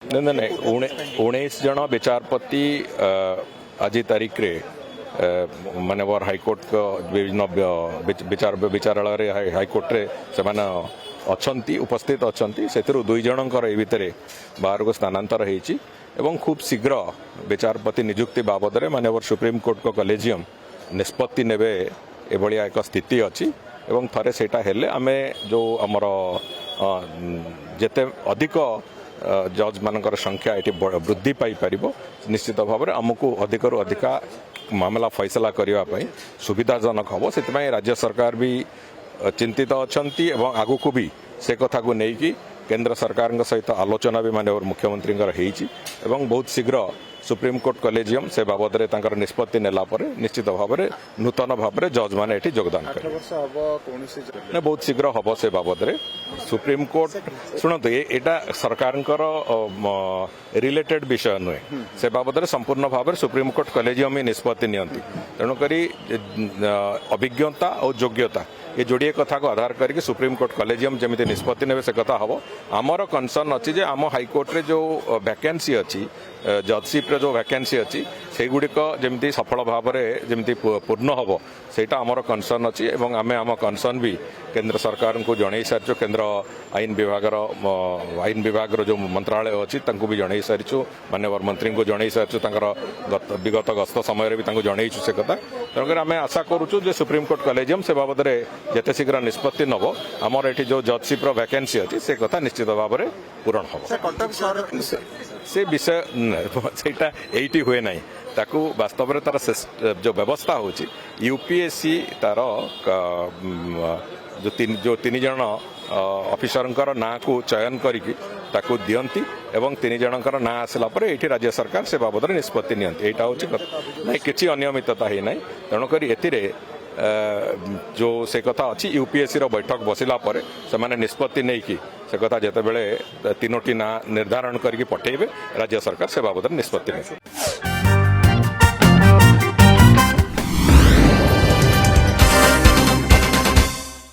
नहीं 19 जन विचारपति आज तारीख रे मानवर हाईकोर्ट को विभिन्न विचारालय हाईकोर्ट रे से अच्छा उपस्थित अच्छा से 2 जनकर ए भितर बाहर को स्थानांतर होती एवं खूब शीघ्र विचारपति नियुक्ति बाबद में मानवर सुप्रीम कोर्ट को कलेजियम निष्पत्ति नेबे एभलिया एक स्थिति अच्छी एवं थरे सेटा हेले आमे जो आमर जेते अधिक जज मानकर संख्या ये वृद्धि पाई पारिबो निश्चित भाव में आमको अधिकरू अधिका मामला फैसला करने सुविधाजनक हम से राज्य सरकार भी चिंतित अच्छा एवं आगू भी से कथा को लेकिन केंद्र सरकार सहित आलोचना भी माननीय मुख्यमंत्री बहुत शीघ्र सुप्रीम कोर्ट कलेजियम से बाबद में निष्पत्ति नेला निश्चित भाव में नूतन भाव में जज मैंने ये योगदान करें बहुत शीघ्र हम से बाबद में सुप्रीम कोर्ट शुणु यहाँ सरकार रिलेटेड विषय नुहे से बाबद में संपूर्ण भाव में सुप्रीम कोर्ट कलेजियम ही निष्पत्ति नियंती तेणुक अभिज्ञता और योग्यता ये जोड़े कथा को आधार करके सुप्रीम कोर्ट कलेजियम जमी निष्पत्ति ने से कथा हम आमर कनसर्न अच्छी जे आम हाईकोर्ट रे जो वैकेंसी अच्छी जजशिप रे जो वैकेंसी अच्छी से गुड़िक जमी सफल भाव में जमी पूर्ण हम सेटा आमर कनसर्न अच्छी एवं आमे आम कनसर्न भी केंद्र सरकार को जन सारी केंद्र आईन विभाग जो मंत्रालय अच्छी भी जन सारी माननीय मंत्री को जन सारी विगत गस्त समय भी जनईचु से कथा तेणुक आम आशा करुचु जे सुप्रीम कोर्ट कलेजियम से बाबद में जिते शीघ्र निष्पत्ति नब आमर ये जो जजशिप वैकेंसी अच्छी से कथा निश्चित भाव में पूरण हम से विषय सेटा एटी हुए ना ताकू वास्तव में तार जो व्यवस्था होची यूपीएससी तार जो तीन जन ऑफिसर ना को चयन करिकी ताकू दियंती एवं 3 जनकर ना आसला परे एठी राज्य सरकार से बाबद में निष्पत्ति नियंती एटा होची नहीं किछि अनियमितता है ना तेणुक एथिरे जो से कथा अच्छी यूपीएससी बैठक बसिला परे से माने निष्पत्ति नहीं कि से कथा जिते बड़े 3टी ना निर्धारण करके पठेबे राज्य सरकार से बाबद निष्पत्ति नहीं।